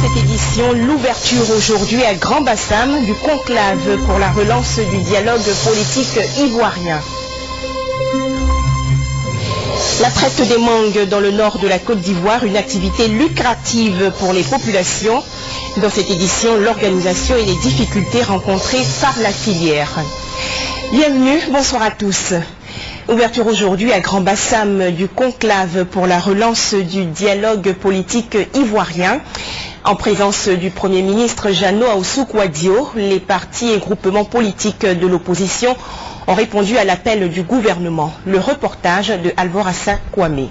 cette édition, l'ouverture aujourd'hui à Grand Bassam du conclave pour la relance du dialogue politique ivoirien. La traite des mangues dans le nord de la Côte d'Ivoire, une activité lucrative pour les populations. Dans cette édition, l'organisation et les difficultés rencontrées par la filière. Bienvenue, bonsoir à tous. Ouverture aujourd'hui à Grand Bassam du conclave pour la relance du dialogue politique ivoirien. En présence du Premier ministre Jeannot Ahoussou-Kouadio, les partis et groupements politiques de l'opposition ont répondu à l'appel du gouvernement. Le reportage de Alvorassa Kwame.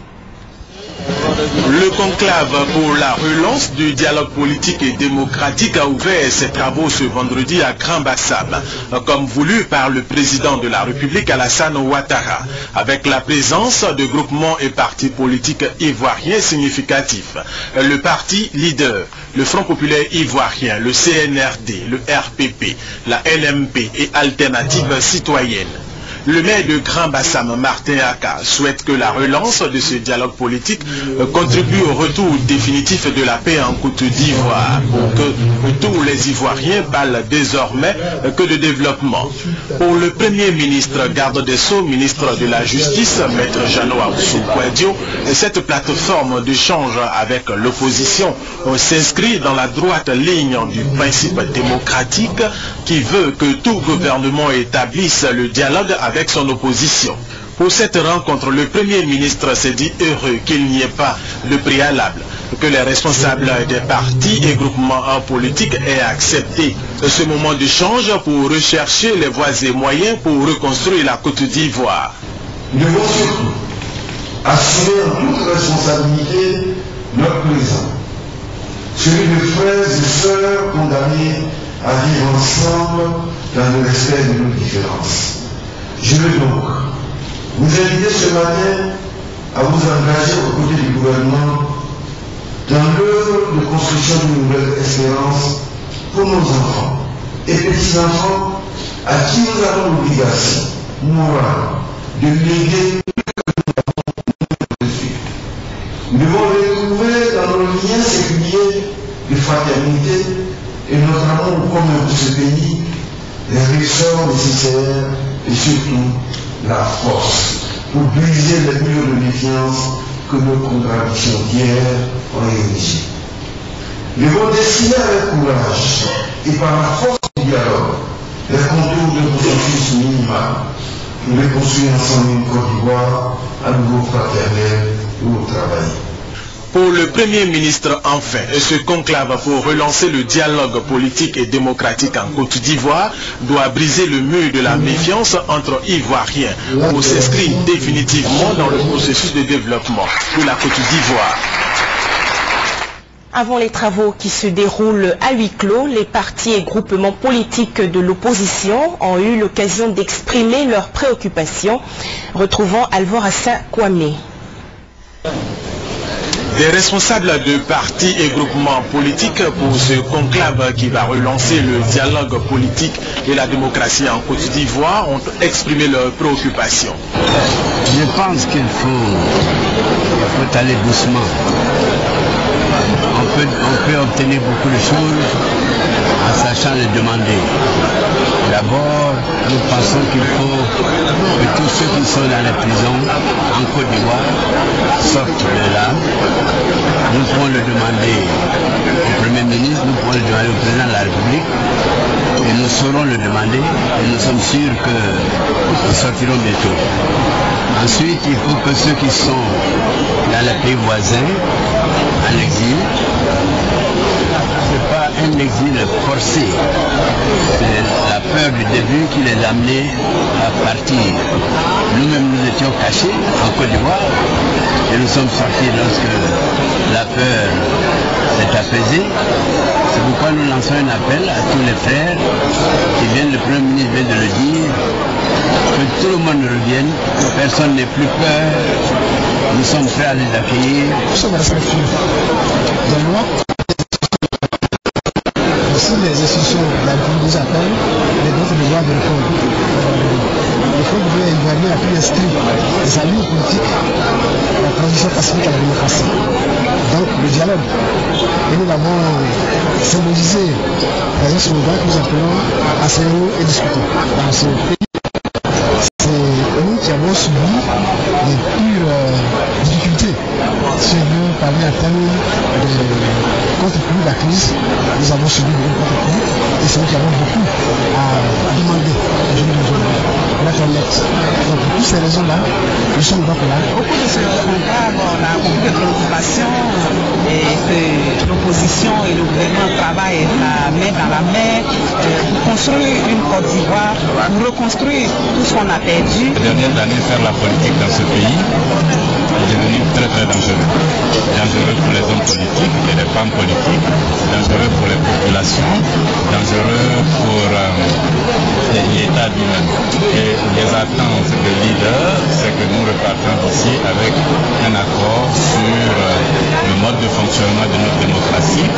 Le conclave pour la relance du dialogue politique et démocratique a ouvert ses travaux ce vendredi à Grand Bassam, comme voulu par le président de la République Alassane Ouattara, avec la présence de groupements et partis politiques ivoiriens significatifs. Le parti leader, le Front populaire ivoirien, le CNRD, le RPP, la LMP et Alternative citoyenne. Le maire de Grand Bassam, Martin Aka, souhaite que la relance de ce dialogue politique contribue au retour définitif de la paix en Côte d'Ivoire, pour que tous les Ivoiriens parlent désormais que de développement. Pour le Premier ministre, garde des Sceaux, ministre de la Justice, Maître Jeannot Ahoussou-Kouadio, cette plateforme d'échange avec l'opposition s'inscrit dans la droite ligne du principe démocratique qui veut que tout gouvernement établisse le dialogue avec son opposition. Pour cette rencontre, le Premier ministre s'est dit heureux qu'il n'y ait pas de préalable, que les responsables des partis et groupements politiques aient accepté ce moment d'échange pour rechercher les voies et moyens pour reconstruire la Côte d'Ivoire. Nous devons surtout assumer en toute responsabilité notre présent, celui de frères et sœurs condamnés à vivre ensemble dans le respect de nos différences. Je veux donc vous inviter ce matin à vous engager aux côtés du gouvernement dans l'œuvre de construction d'une nouvelle espérance pour nos enfants et petits-enfants à qui nous avons l'obligation morale de léguer ce que nous devons retrouver dans nos liens séculiers de fraternité et notre amour commun pour ce pays les ressorts nécessaires et surtout la force pour briser les murs de défiance que nos contradictions d'hier ont érigés. Nous devons dessiner avec courage et par la force du dialogue les contours de processus minimal pour reconstruire ensemble une Côte d'Ivoire à nouveau fraternelle où travailler. Pour le Premier ministre, enfin, ce conclave pour relancer le dialogue politique et démocratique en Côte d'Ivoire doit briser le mur de la méfiance entre Ivoiriens pour s'inscrire définitivement dans le processus de développement de la Côte d'Ivoire. Avant les travaux qui se déroulent à huis clos, les partis et groupements politiques de l'opposition ont eu l'occasion d'exprimer leurs préoccupations. Retrouvons Alvorassa Kwame. Des responsables de partis et groupements politiques pour ce conclave qui va relancer le dialogue politique et la démocratie en Côte d'Ivoire ont exprimé leurs préoccupations. Je pense qu'il faut aller doucement. On peut obtenir beaucoup de choses en sachant les demander. D'abord, nous pensons qu'il faut que tous ceux qui sont dans les prisons en Côte d'Ivoire sortent de là. Nous pouvons le demander au Premier ministre, nous pouvons le demander au Président de la République et nous saurons le demander et nous sommes sûrs qu'ils sortiront bientôt. Ensuite, il faut que ceux qui sont dans les pays voisins, en exil, ce n'est pas un exil forcé, c'est la peur du début qui les a amenés à partir. Nous-mêmes nous étions cachés en Côte d'Ivoire et nous sommes sortis lorsque la peur s'est apaisée. C'est pourquoi nous lançons un appel à tous les frères qui viennent, le Premier ministre vient de le dire, que tout le monde revienne, que personne n'ait plus peur. Nous sommes prêts à les accueillir. Si les institutions de la République nous appellent, les autres devoirs de répondre. Le Front populaire ivoirien a pris l'esprit des alliés politiques, la transition pacifique à la démocratie. donc le dialogue. Et nous l'avons symbolisé dans un slogan que nous appelons asseyons-nous et discutons. Dans ce pays, c'est nous qui avons subi les pires difficultés. Si on veut parler en termes de contre-coup de la crise, nous avons subi des contre-coups et c'est nous qui avons beaucoup à demander aujourd'hui. Donc pour toutes ces raisons-là, nous sommes donc là. Au cours de ce programme, on a beaucoup de préoccupations et que l'opposition et le gouvernement travaillent la main dans la main pour construire une Côte d'Ivoire, pour reconstruire tout ce qu'on a perdu. Les dernières années, faire la politique dans ce pays est devenu très très dangereux. Dangereux pour les hommes politiques et les femmes politiques, dangereux pour les populations, dangereux pour l'État lui-même. Et les attentes des leaders, c'est que nous repartons ici avec un accord sur le mode de fonctionnement de notre démocratie.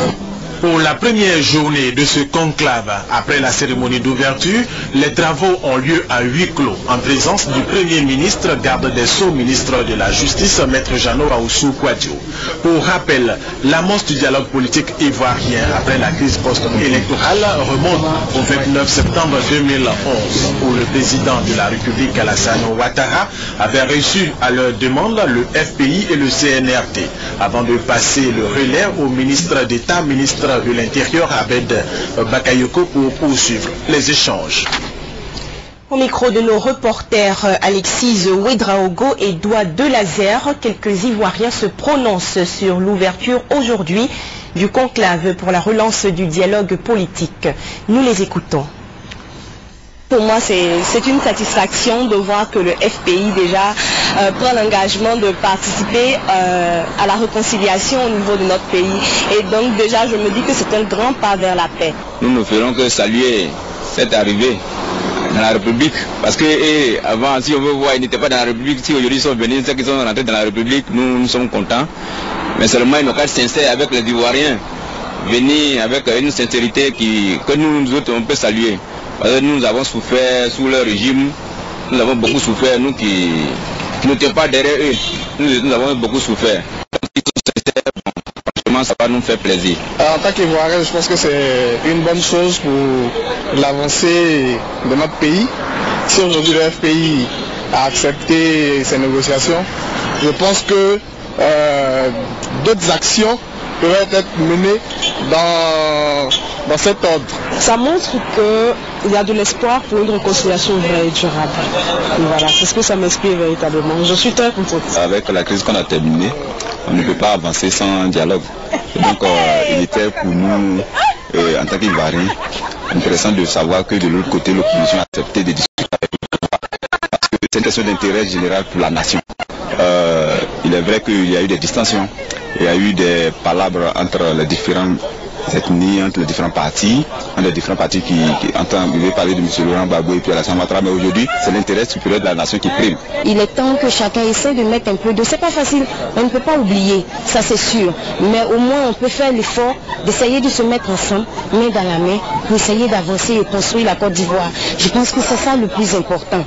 Pour la première journée de ce conclave, après la cérémonie d'ouverture, les travaux ont lieu à huis clos, en présence du Premier ministre, garde des Sceaux, ministre de la Justice, Maître Jeannot Ahoussou Kouadio. Pour rappel, l'amorce du dialogue politique ivoirien après la crise post-électorale remonte au 29 septembre 2011, où le président de la République, Alassane Ouattara, avait reçu à leur demande le FPI et le CNRD, avant de passer le relais au ministre d'État, ministre de l'Intérieur, Abed Bakayoko, pour poursuivre les échanges. Au micro de nos reporters Alexis Ouedraogo et Doua Delazer, quelques Ivoiriens se prononcent sur l'ouverture aujourd'hui du conclave pour la relance du dialogue politique. Nous les écoutons. Pour moi, c'est une satisfaction de voir que le FPI déjà prend l'engagement de participer à la réconciliation au niveau de notre pays. Et donc déjà, je me dis que c'est un grand pas vers la paix. Nous ne ferons que saluer cette arrivée dans la République. Parce que avant, si on veut voir, ils n'étaient pas dans la République. Si aujourd'hui ils sont venus, ceux qui sont rentrés dans la République, nous sommes contents. Mais seulement une occasion sincère avec les Ivoiriens. Venir avec une sincérité que nous autres, on peut saluer. Parce que nous avons souffert sous leur régime, nous avons beaucoup souffert, nous qui n'étions pas derrière eux, nous avons beaucoup souffert. Franchement, ça va nous faire plaisir. En tant qu'Ivoirien, je pense que c'est une bonne chose pour l'avancée de notre pays. Si aujourd'hui le FPI a accepté ces négociations, je pense que d'autres actions pourraient être menées dans cet ordre. Ça montre qu'il y a de l'espoir pour une réconciliation vraie et durable. Et voilà, c'est ce que ça m'inspire véritablement. Je suis très contente. Avec la crise qu'on a terminée, on ne peut pas avancer sans un dialogue. Et donc il était pour nous, en tant qu'Ivoiriens, intéressant de savoir que de l'autre côté, l'opposition a accepté de discuter avec nous. Parce que c'est une question d'intérêt général pour la nation. Il est vrai qu'il y a eu des distensions, il y a eu des palabres entre les différentes ethnies, entre les différents partis, qui entendent parler de M. Laurent Gbagbo et puis Alassane Ouattara, mais aujourd'hui c'est l'intérêt supérieur de la nation qui prime. Il est temps que chacun essaie de mettre un peu de... C'est pas facile, on ne peut pas oublier, ça c'est sûr, mais au moins on peut faire l'effort d'essayer de se mettre ensemble, main dans la main, pour essayer d'avancer et construire la Côte d'Ivoire. Je pense que c'est ça le plus important.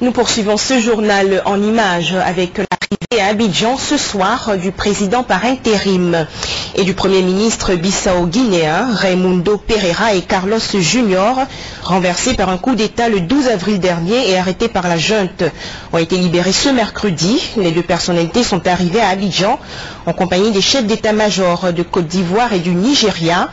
Nous poursuivons ce journal en images avec l'arrivée à Abidjan ce soir du président par intérim et du premier ministre bissau-guinéen Raimundo Pereira et Carlos Junior, renversés par un coup d'État le 12 avril dernier et arrêtés par la junte, ont été libérés ce mercredi. Les deux personnalités sont arrivées à Abidjan en compagnie des chefs d'état-major de Côte d'Ivoire et du Nigeria.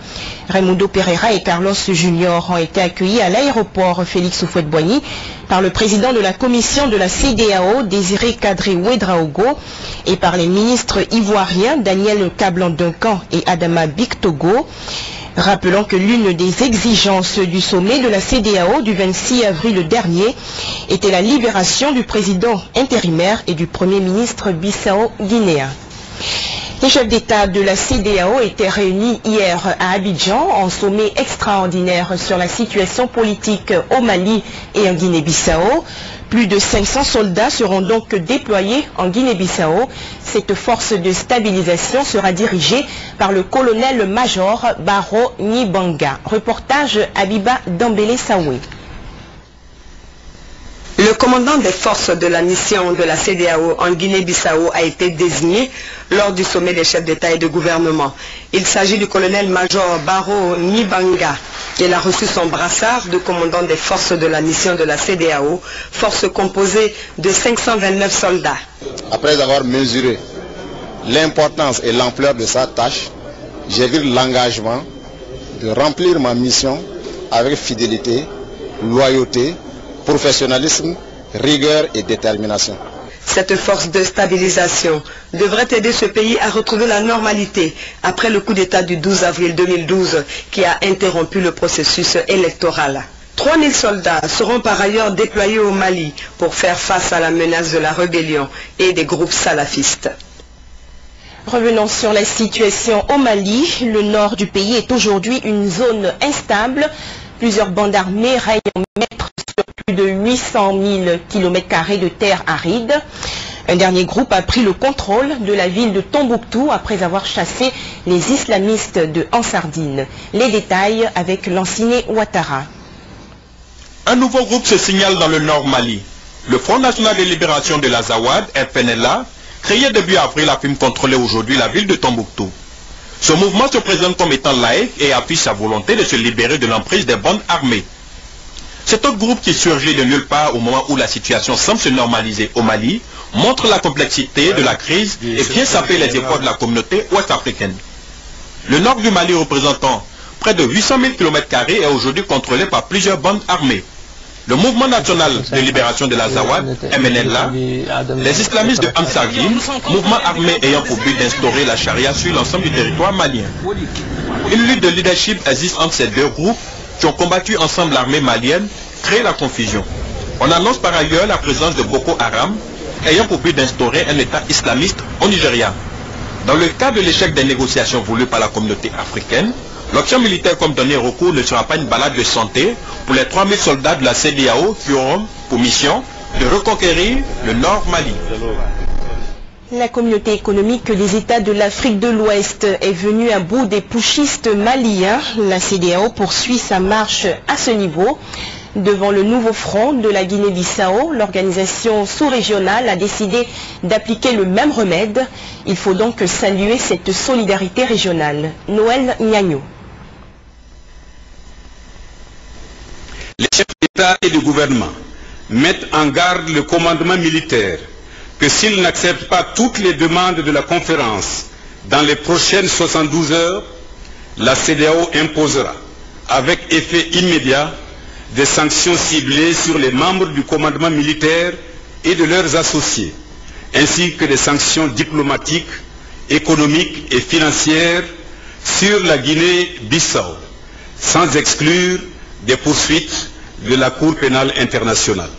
Raimundo Pereira et Carlos Junior ont été accueillis à l'aéroport Félix Houphouët-Boigny par le président de la commission de la CEDEAO, Désiré Kadri Ouedraogo, et par les ministres ivoiriens Daniel Kablan-Duncan et Adama Bictogo. Rappelons que l'une des exigences du sommet de la CEDEAO du 26 avril dernier était la libération du président intérimaire et du premier ministre bissau-guinéen. Les chefs d'État de la CEDEAO étaient réunis hier à Abidjan en sommet extraordinaire sur la situation politique au Mali et en Guinée-Bissau. Plus de 500 soldats seront donc déployés en Guinée-Bissau. Cette force de stabilisation sera dirigée par le colonel-major Baro Nibanga. Reportage Abiba Dambélé-Saoué. Le commandant des forces de la mission de la CEDEAO en Guinée-Bissau a été désigné lors du sommet des chefs d'État et de gouvernement. Il s'agit du colonel-major Baro Nibanga. Il a reçu son brassard de commandant des forces de la mission de la CEDEAO, force composée de 529 soldats. Après avoir mesuré l'importance et l'ampleur de sa tâche, j'ai vu l'engagement de remplir ma mission avec fidélité, loyauté, professionnalisme, rigueur et détermination. Cette force de stabilisation devrait aider ce pays à retrouver la normalité après le coup d'État du 12 avril 2012 qui a interrompu le processus électoral. 3000 soldats seront par ailleurs déployés au Mali pour faire face à la menace de la rébellion et des groupes salafistes. Revenons sur la situation au Mali. Le nord du pays est aujourd'hui une zone instable. Plusieurs bandes armées règnent en maître sur plus de 800 000 km² de terre aride. Un dernier groupe a pris le contrôle de la ville de Tombouctou après avoir chassé les islamistes de Ansardine. Les détails avec Lanciné Ouattara. Un nouveau groupe se signale dans le nord Mali. Le Front National de Libération de l'Azawad, FNLA, créé début avril, affirme contrôler aujourd'hui la ville de Tombouctou. Ce mouvement se présente comme étant laïque et affiche sa volonté de se libérer de l'emprise des bandes armées. Cet autre groupe qui surgit de nulle part au moment où la situation semble se normaliser au Mali montre la complexité de la crise et vient saper les efforts de la communauté ouest-africaine. Le nord du Mali représentant près de 800 000 km² est aujourd'hui contrôlé par plusieurs bandes armées. Le mouvement national de libération de l'Azawad, MNLA, les islamistes de Ansardine, mouvement armé ayant pour but d'instaurer la charia sur l'ensemble du territoire malien. Une lutte de leadership existe entre ces deux groupes qui ont combattu ensemble l'armée malienne, crée la confusion. On annonce par ailleurs la présence de Boko Haram, ayant pour but d'instaurer un État islamiste au Nigeria. Dans le cas de l'échec des négociations voulues par la communauté africaine, l'option militaire comme dernier recours ne sera pas une balade de santé pour les 3000 soldats de la CEDEAO qui auront pour mission de reconquérir le nord Mali. La communauté économique des États de l'Afrique de l'Ouest est venue à bout des putschistes maliens. La CEDEAO poursuit sa marche à ce niveau. Devant le nouveau front de la Guinée-Bissau, l'organisation sous-régionale a décidé d'appliquer le même remède. Il faut donc saluer cette solidarité régionale. Noël Nyagno. Les chefs d'État et de gouvernement mettent en garde le commandement militaire que s'il n'accepte pas toutes les demandes de la conférence dans les prochaines 72 heures, la CEDEAO imposera avec effet immédiat des sanctions ciblées sur les membres du commandement militaire et de leurs associés, ainsi que des sanctions diplomatiques, économiques et financières sur la Guinée-Bissau, sans exclure des poursuites de la Cour pénale internationale.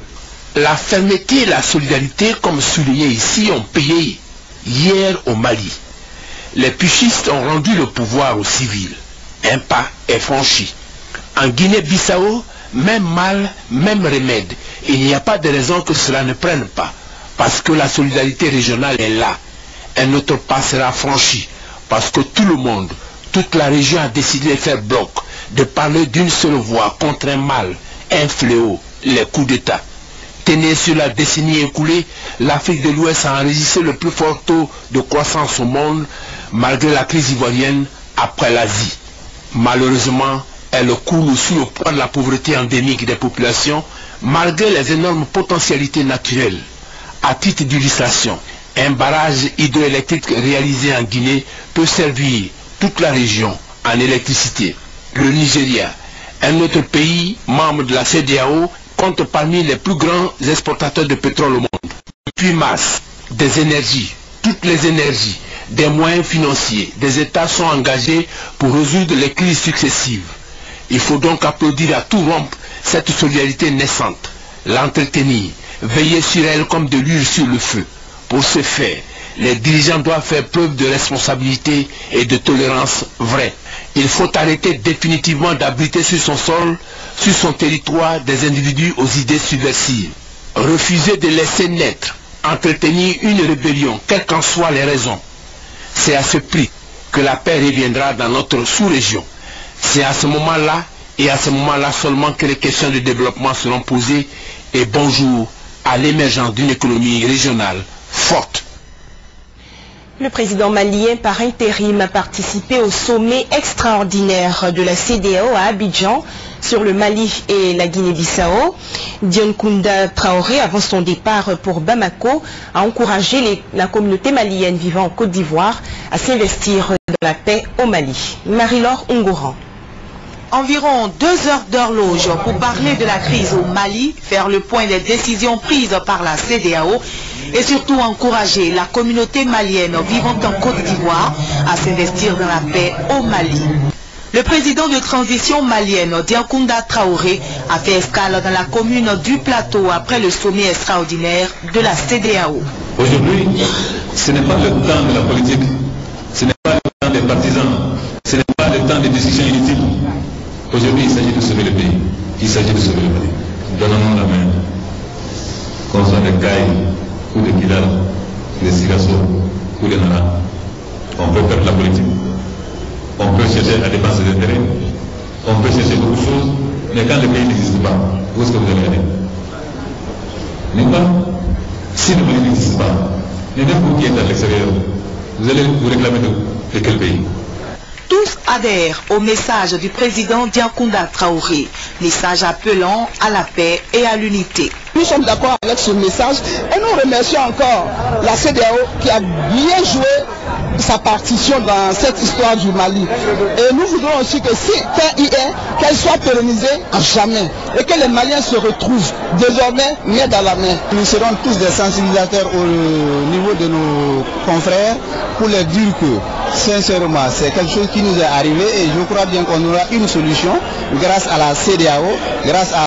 La fermeté et la solidarité, comme souligné ici, ont payé hier au Mali. Les putschistes ont rendu le pouvoir aux civils. Un pas est franchi. En Guinée-Bissau, même mal, même remède. Il n'y a pas de raison que cela ne prenne pas, parce que la solidarité régionale est là. Un autre pas sera franchi, parce que tout le monde, toute la région a décidé de faire bloc, de parler d'une seule voix contre un mal, un fléau, les coups d'État. Tenez, sur la décennie écoulée, l'Afrique de l'Ouest a enregistré le plus fort taux de croissance au monde, malgré la crise ivoirienne après l'Asie. Malheureusement, elle coule sous le poids de la pauvreté endémique des populations, malgré les énormes potentialités naturelles. À titre d'illustration, un barrage hydroélectrique réalisé en Guinée peut servir toute la région en électricité. Le Nigeria, un autre pays membre de la CEDEAO, compte parmi les plus grands exportateurs de pétrole au monde. Depuis mars, des énergies, toutes les énergies, des moyens financiers, des États sont engagés pour résoudre les crises successives. Il faut donc applaudir à tout rompre cette solidarité naissante, l'entretenir, veiller sur elle comme de l'huile sur le feu. Pour ce faire, les dirigeants doivent faire preuve de responsabilité et de tolérance vraie. Il faut arrêter définitivement d'abriter sur son sol, sur son territoire, des individus aux idées subversives. Refuser de laisser naître, entretenir une rébellion, quelles qu'en soient les raisons. C'est à ce prix que la paix reviendra dans notre sous-région. C'est à ce moment-là, et à ce moment-là seulement, que les questions de développement seront posées et bonjour à l'émergence d'une économie régionale forte. Le président malien par intérim a participé au sommet extraordinaire de la CEDEAO à Abidjan sur le Mali et la Guinée-Bissau. Dioncounda Traoré, avant son départ pour Bamako, a encouragé la communauté malienne vivant en Côte d'Ivoire à s'investir dans la paix au Mali. Marie-Laure Ungoran. Environ 2 heures d'horloge pour parler de la crise au Mali, faire le point des décisions prises par la CEDEAO et surtout encourager la communauté malienne vivant en Côte d'Ivoire à s'investir dans la paix au Mali. Le président de transition malienne, Dioncounda Traoré, a fait escale dans la commune du Plateau après le sommet extraordinaire de la CEDEAO. Aujourd'hui, ce n'est pas le temps de la politique, ce n'est pas le temps des partisans, ce n'est pas le temps des discussions inutiles. Aujourd'hui, il s'agit de sauver le pays. Il s'agit de sauver le Mali. Donnons-nous la main. Qu'on soit des Cailles, ou des Kidal, des Sigasso, ou des Nara. On peut faire de la politique. On peut chercher à dépenser des intérêts. On peut chercher beaucoup de choses. Mais quand le pays n'existe pas, où est-ce que vous allez aller? N'est-ce pas? Si le pays n'existe pas, et même vous qui êtes à l'extérieur, vous allez vous réclamer de quel pays? Tous adhèrent au message du président Dioncounda Traoré, message appelant à la paix et à l'unité. Nous sommes d'accord avec ce message et nous remercions encore la CEDEAO qui a bien joué sa partition dans cette histoire du Mali. Et nous voudrons aussi que si fin y est, qu'elle soit pérennisée à jamais et que les Maliens se retrouvent désormais main dans la main. Nous serons tous des sensibilisateurs au niveau de nos confrères pour leur dire que sincèrement c'est quelque chose qui nous est arrivé et je crois bien qu'on aura une solution grâce à la CEDEAO, grâce à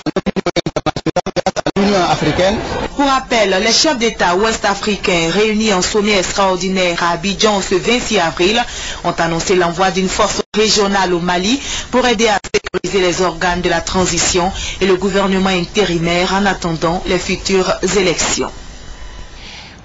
l'Union africaine. Pour rappel, les chefs d'État ouest-africains réunis en sommet extraordinaire à Abidjan ce 26 avril ont annoncé l'envoi d'une force régionale au Mali pour aider à sécuriser les organes de la transition et le gouvernement intérimaire en attendant les futures élections.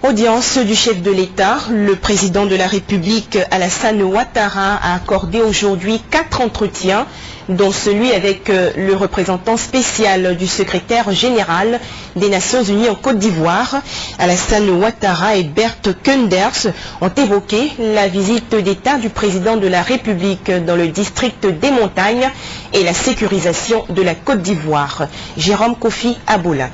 Audience du chef de l'État, le président de la République Alassane Ouattara a accordé aujourd'hui 4 entretiens, dont celui avec le représentant spécial du secrétaire général des Nations Unies en Côte d'Ivoire. Alassane Ouattara et Bert Koenders ont évoqué la visite d'État du président de la République dans le district des montagnes et la sécurisation de la Côte d'Ivoire. Jérôme Kofi Aboula.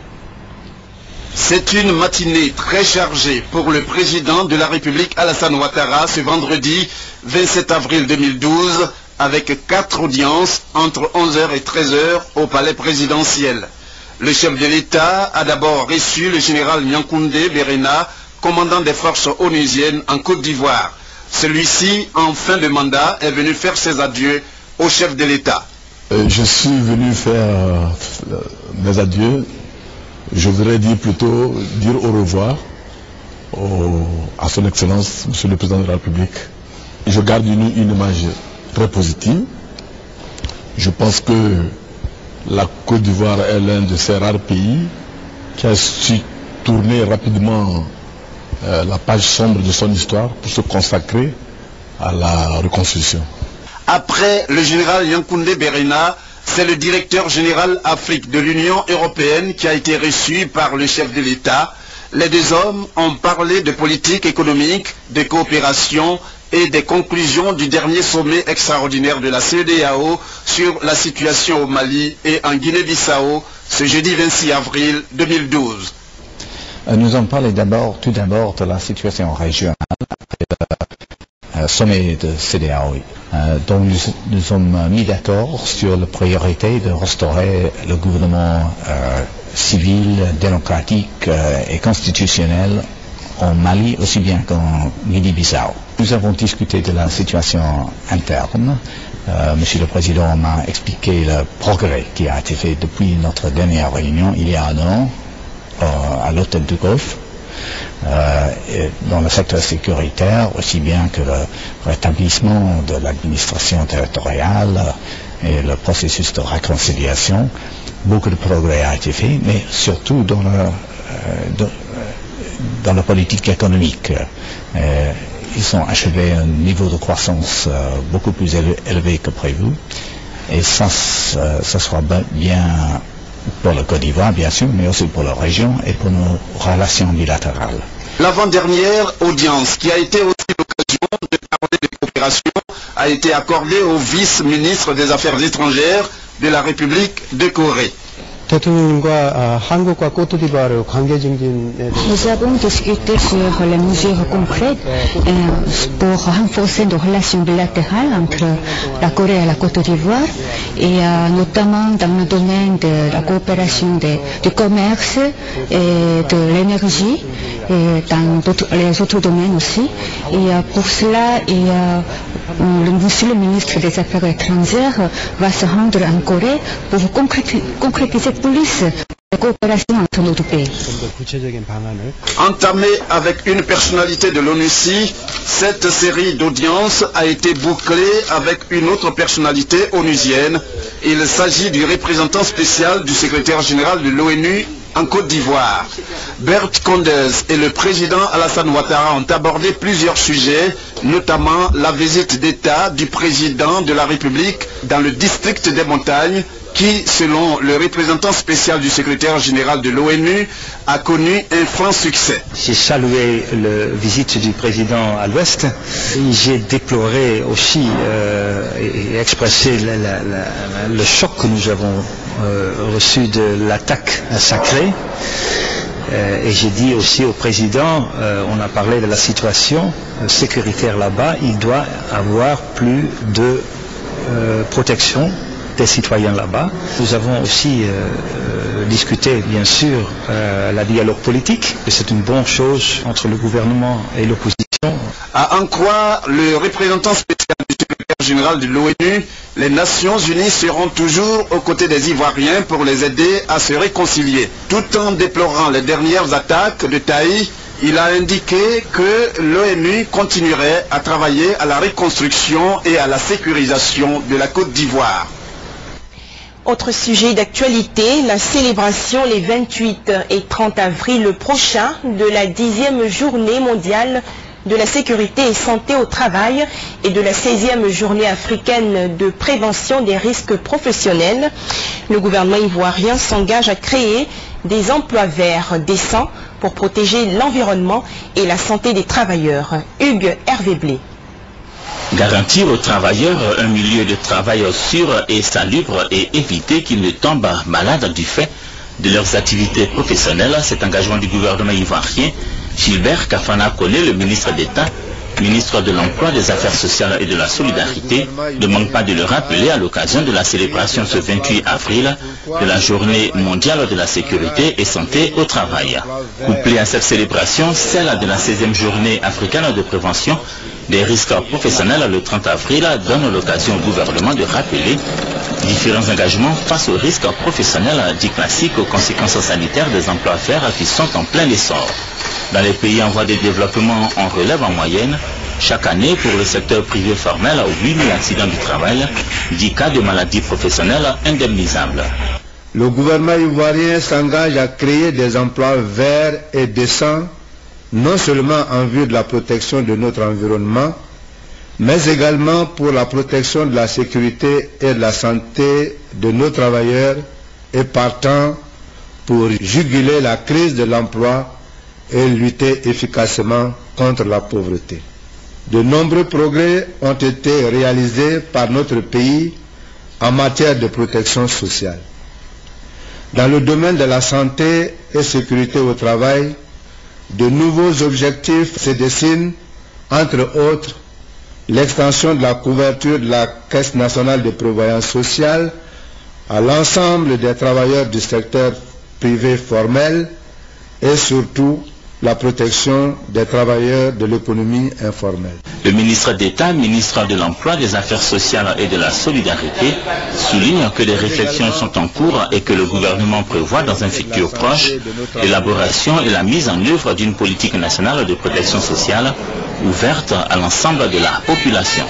C'est une matinée très chargée pour le président de la République Alassane Ouattara ce vendredi 27 avril 2012 avec 4 audiences entre 11h et 13h au palais présidentiel. Le chef de l'État a d'abord reçu le général Nyankoundé Berena, commandant des forces onusiennes en Côte d'Ivoire. Celui-ci, en fin de mandat, est venu faire ses adieux au chef de l'État. Je suis venu faire mes adieux. Je voudrais plutôt dire au revoir à son Excellence, Monsieur le Président de la République. Je garde une image très positive. Je pense que la Côte d'Ivoire est l'un de ces rares pays qui a su tourner rapidement la page sombre de son histoire pour se consacrer à la reconstruction. Après le général Nyankoundé Berena, c'est le directeur général Afrique de l'Union européenne qui a été reçu par le chef de l'État. Les deux hommes ont parlé de politique économique, de coopération et des conclusions du dernier sommet extraordinaire de la CEDEAO sur la situation au Mali et en Guinée-Bissau ce jeudi 26 avril 2012. Nous avons parlé tout d'abord de la situation régionale après le sommet de CEDEAO. Donc nous sommes mis d'accord sur la priorité de restaurer le gouvernement civil, démocratique et constitutionnel en Mali aussi bien qu'en Guinée-Bissau. Nous avons discuté de la situation interne. Monsieur le Président m'a expliqué le progrès qui a été fait depuis notre dernière réunion il y a un an à l'hôtel du Golfe. Dans le secteur sécuritaire, aussi bien que le rétablissement de l'administration territoriale et le processus de réconciliation. Beaucoup de progrès a été fait, mais surtout dans la politique économique. Ils ont achevé un niveau de croissance beaucoup plus élevé que prévu. Et ça sera bien pour le Côte d'Ivoire, bien sûr, mais aussi pour la région et pour nos relations bilatérales. L'avant-dernière audience, qui a été aussi l'occasion de parler de coopération, a été accordée au vice-ministre des Affaires étrangères de la République de Corée. Nous avons discuté sur les mesures concrètes pour renforcer nos relations bilatérales entre la Corée et la Côte d'Ivoire, et notamment dans le domaine de la coopération du commerce et de l'énergie, et dans les autres domaines aussi. Et pour cela, monsieur le ministre des Affaires étrangères va se rendre en Corée pour concrétiser plus la coopération entre nos deux pays. Entamée avec une personnalité de l'ONUCI, cette série d'audiences a été bouclée avec une autre personnalité onusienne. Il s'agit du représentant spécial du secrétaire général de l'ONU en Côte d'Ivoire. Bert Koenders et le président Alassane Ouattara ont abordé plusieurs sujets, notamment la visite d'État du président de la République dans le district des montagnes, qui, selon le représentant spécial du secrétaire général de l'ONU, a connu un franc succès. J'ai salué la visite du président à l'Ouest. J'ai déploré aussi et expressé le choc que nous avons reçu de l'attaque sacrée. Et j'ai dit aussi au président, on a parlé de la situation sécuritaire là-bas, il doit avoir plus de protection des citoyens là-bas. Nous avons aussi discuté, bien sûr, la dialogue politique, et c'est une bonne chose entre le gouvernement et l'opposition. À en croire le représentant spécial du secrétaire général de l'ONU, les Nations Unies seront toujours aux côtés des Ivoiriens pour les aider à se réconcilier. Tout en déplorant les dernières attaques de Taï, il a indiqué que l'ONU continuerait à travailler à la reconstruction et à la sécurisation de la Côte d'Ivoire. Autre sujet d'actualité, la célébration les 28 et 30 avril prochains de la 10e journée mondiale de la sécurité et santé au travail et de la 16e journée africaine de prévention des risques professionnels. Le gouvernement ivoirien s'engage à créer des emplois verts décents pour protéger l'environnement et la santé des travailleurs. Hugues Hervé Blé. Garantir aux travailleurs un milieu de travail sûr et salubre et éviter qu'ils ne tombent malades du fait de leurs activités professionnelles, cet engagement du gouvernement ivoirien. Gilbert Kafana Koné, le ministre d'État, ministre de l'Emploi, des Affaires sociales et de la Solidarité, ne manque pas de le rappeler à l'occasion de la célébration ce 28 avril de la Journée mondiale de la sécurité et santé au travail. Couplée à cette célébration, celle de la 16e journée africaine de prévention des risques professionnels le 30 avril donne l'occasion au gouvernement de rappeler différents engagements face aux risques professionnels dits classiques aux conséquences sanitaires des emplois verts qui sont en plein essor. Dans les pays en voie de développement, on relève en moyenne chaque année pour le secteur privé formel 8 000 accidents du travail, 10 cas de maladies professionnelles indemnisables. Le gouvernement ivoirien s'engage à créer des emplois verts et décents, non seulement en vue de la protection de notre environnement, mais également pour la protection de la sécurité et de la santé de nos travailleurs et partant pour juguler la crise de l'emploi et lutter efficacement contre la pauvreté. De nombreux progrès ont été réalisés par notre pays en matière de protection sociale. Dans le domaine de la santé et sécurité au travail, de nouveaux objectifs se dessinent, entre autres, l'extension de la couverture de la Caisse nationale de prévoyance sociale à l'ensemble des travailleurs du secteur privé formel et surtout la protection des travailleurs de l'économie informelle. Le ministre d'État, ministre de l'Emploi, des Affaires sociales et de la Solidarité souligne que des réflexions sont en cours et que le gouvernement prévoit dans un futur proche l'élaboration et la mise en œuvre d'une politique nationale de protection sociale ouverte à l'ensemble de la population.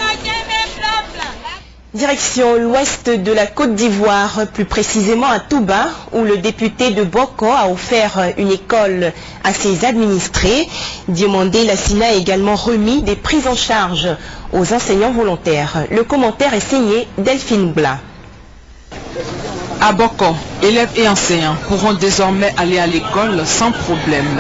Direction l'ouest de la Côte d'Ivoire, plus précisément à Touba, où le député de Boko a offert une école à ses administrés. Diomandé Lassina a également remis des prises en charge aux enseignants volontaires. Le commentaire est signé Delphine Blas. À Boko, élèves et enseignants pourront désormais aller à l'école sans problème.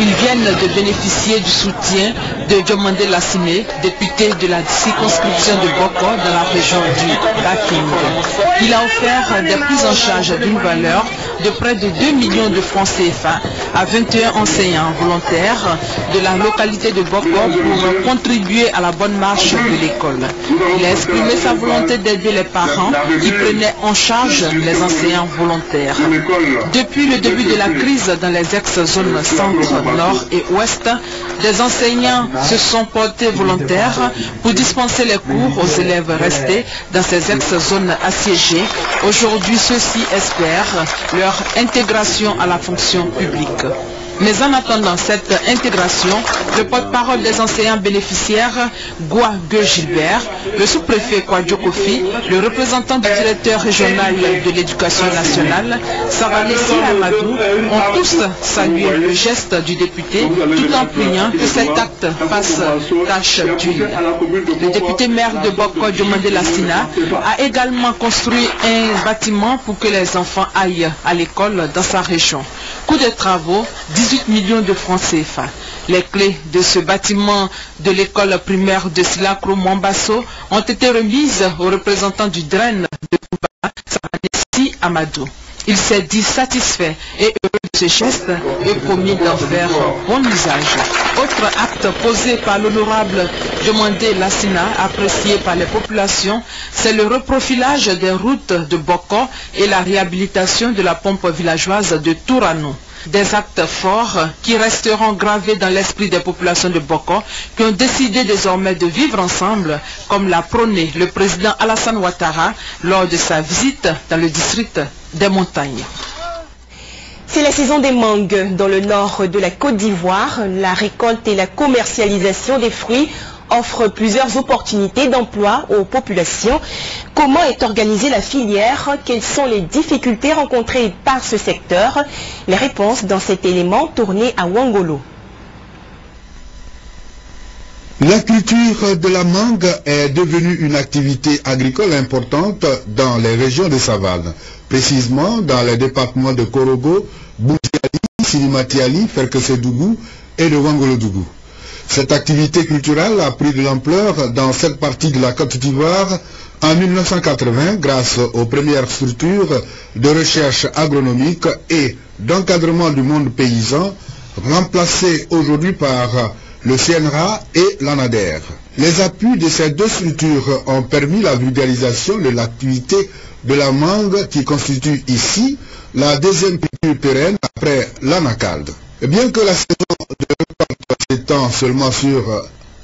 Ils viennent de bénéficier du soutien de Diomandé Lassine, député de la circonscription de Boko dans la région du Baking. Il a offert des prises en charge d'une valeur de près de 2 millions de francs CFA à 21 enseignants volontaires de la localité de Boko pour contribuer à la bonne marche de l'école. Il a exprimé sa volonté d'aider les parents qui prenaient en charge les enseignants volontaires. Depuis le début de la crise dans les ex-zones centre, nord et ouest, des enseignants se sont portés volontaires pour dispenser les cours aux élèves restés dans ces ex-zones assiégées. Aujourd'hui, ceux-ci espèrent leur intégration à la fonction publique. Mais en attendant cette intégration, le porte-parole des enseignants bénéficiaires, Gwa Gue Gilbert, le sous-préfet Kwadjo Kofi, le représentant du directeur régional de l'éducation nationale, Savalessi Amadou, ont tous salué le geste du député, tout en priant que cet acte fasse tâche d'huile. Le député maire de Boko, Diomandé Lassine, a également construit un bâtiment pour que les enfants aillent à l'école dans sa région. Coût des travaux, 18 millions de francs CFA. Les clés de ce bâtiment de l'école primaire de Silakro Mombasso ont été remises aux représentants du DREN de Touba, Savanesi Amadou. Il s'est dit satisfait et heureux de ce geste et promis d'en faire bon usage. Autre acte posé par l'honorable Diomandé Lassine, apprécié par les populations, c'est le reprofilage des routes de Boko et la réhabilitation de la pompe villageoise de Tourano. Des actes forts qui resteront gravés dans l'esprit des populations de Boko qui ont décidé désormais de vivre ensemble comme l'a prôné le président Alassane Ouattara lors de sa visite dans le district des montagnes. C'est la saison des mangues dans le nord de la Côte d'Ivoire. La récolte et la commercialisation des fruits offrent plusieurs opportunités d'emploi aux populations. Comment est organisée la filière? Quelles sont les difficultés rencontrées par ce secteur? Les réponses dans cet élément tourné à Wangolo. La culture de la mangue est devenue une activité agricole importante dans les régions de savane, précisément dans les départements de Korogo, Boutiali, Silimatiali, Ferkessédougou et de Wangolo-Dougou. Cette activité culturelle a pris de l'ampleur dans cette partie de la Côte d'Ivoire en 1980 grâce aux premières structures de recherche agronomique et d'encadrement du monde paysan, remplacées aujourd'hui par le CNRA et l'ANADER. Les appuis de ces deux structures ont permis la vulgarisation de l'activité de la mangue qui constitue ici la deuxième culture pérenne après l'anacarde. Bien que la saison de récolte s'étend seulement sur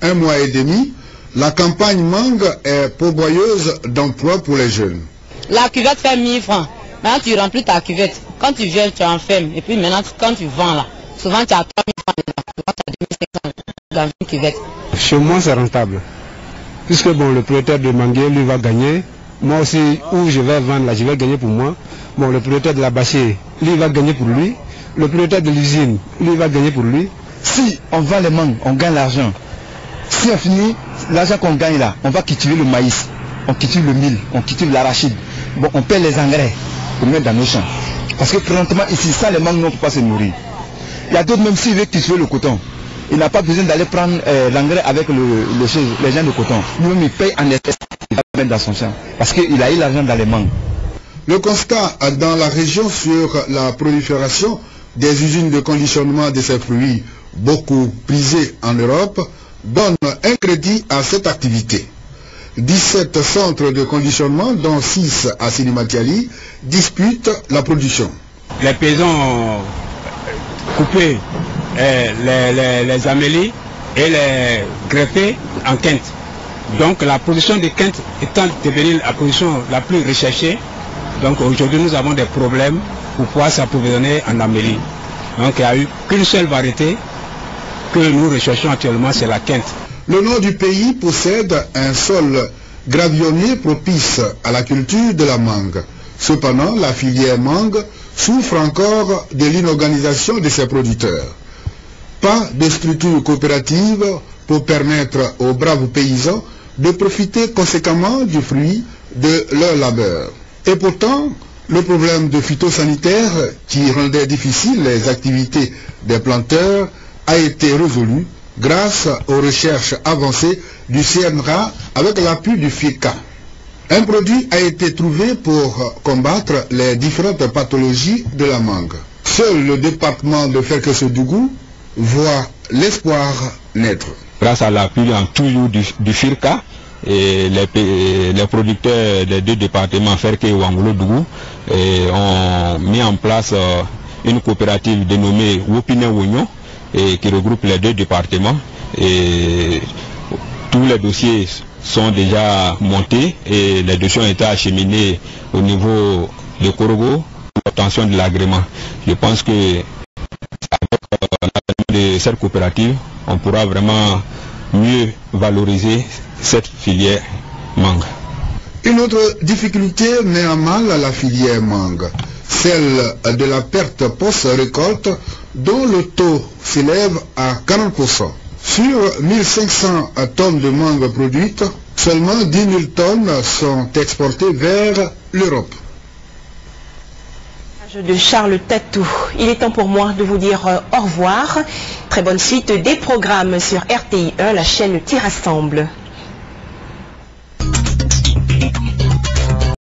1 mois et demi, la campagne mangue est pourvoyeuse d'emploi pour les jeunes. La cuvette fait 1000 francs. Maintenant tu remplis ta cuvette. Quand tu viens, tu enfermes. Et puis maintenant, quand tu vends là, souvent tu as 3000 francs dedans. Souvent tu as 2500 dans une cuvette. Chez moi c'est rentable. Puisque bon, le propriétaire de manguier lui va gagner. Moi aussi, où je vais vendre là, je vais gagner pour moi. Bon, le propriétaire de la bâchée, lui va gagner pour lui. Le propriétaire de l'usine, lui va gagner pour lui. Si on vend les mangues, on gagne l'argent. Si on finit, l'argent qu'on gagne là, on va cultiver le maïs, on cultive le mil, on cultive l'arachide. Bon, on paie les engrais pour mettre dans nos champs. Parce que présentement ici, sans les mangues, on ne peut pas se nourrir. Il y a d'autres, même s'ils veulent cultiver le coton, il n'a pas besoin d'aller prendre l'engrais avec les gens de coton. Lui-même, il paye en espèces, il va mettre dans son champ. Parce qu'il a eu l'argent dans les mangues. Le constat dans la région sur la prolifération des usines de conditionnement de ces fruits, beaucoup prisées en Europe, donne un crédit à cette activité. 17 centres de conditionnement, dont 6 à Silimatiali, disputent la production. Les paysans ont coupé les amélies et les greffés en quinte. Donc la production de quinte étant devenue la production la plus recherchée, donc aujourd'hui nous avons des problèmes pour pouvoir s'approvisionner en amélie. Donc il n'y a eu qu'une seule variété que nous recherchons actuellement, c'est la quinte. Le nord du pays possède un sol gravionné propice à la culture de la mangue. Cependant, la filière mangue souffre encore de l'inorganisation de ses producteurs. Pas de structure coopérative pour permettre aux braves paysans de profiter conséquemment du fruit de leur labeur. Et pourtant, Le problème de phytosanitaire qui rendait difficiles les activités des planteurs a été résolu grâce aux recherches avancées du CNRA avec l'appui du FICA. Un produit a été trouvé pour combattre les différentes pathologies de la mangue. Seul le département de Ferkessodougou voit l'espoir naître. Grâce à l'appui en toujours du FIRCA, et les producteurs des deux départements Ferke et Ouangolo-Dougou ont mis en place une coopérative dénommée Wopine-Wognon qui regroupe les deux départements. Et tous les dossiers sont déjà montés et les dossiers ont été acheminés au niveau de Korogo pour l'obtention de l'agrément. Je pense que avec de cette coopérative, on pourra vraiment mieux valoriser cette filière mangue. Une autre difficulté met à mal la filière mangue, celle de la perte post-récolte dont le taux s'élève à 40%. Sur 1500 tonnes de mangue produites, seulement 10 000 tonnes sont exportées vers l'Europe. De Charles Tatou. Il est temps pour moi de vous dire au revoir. Très bonne suite des programmes sur RTI1, la chaîne qui rassemble.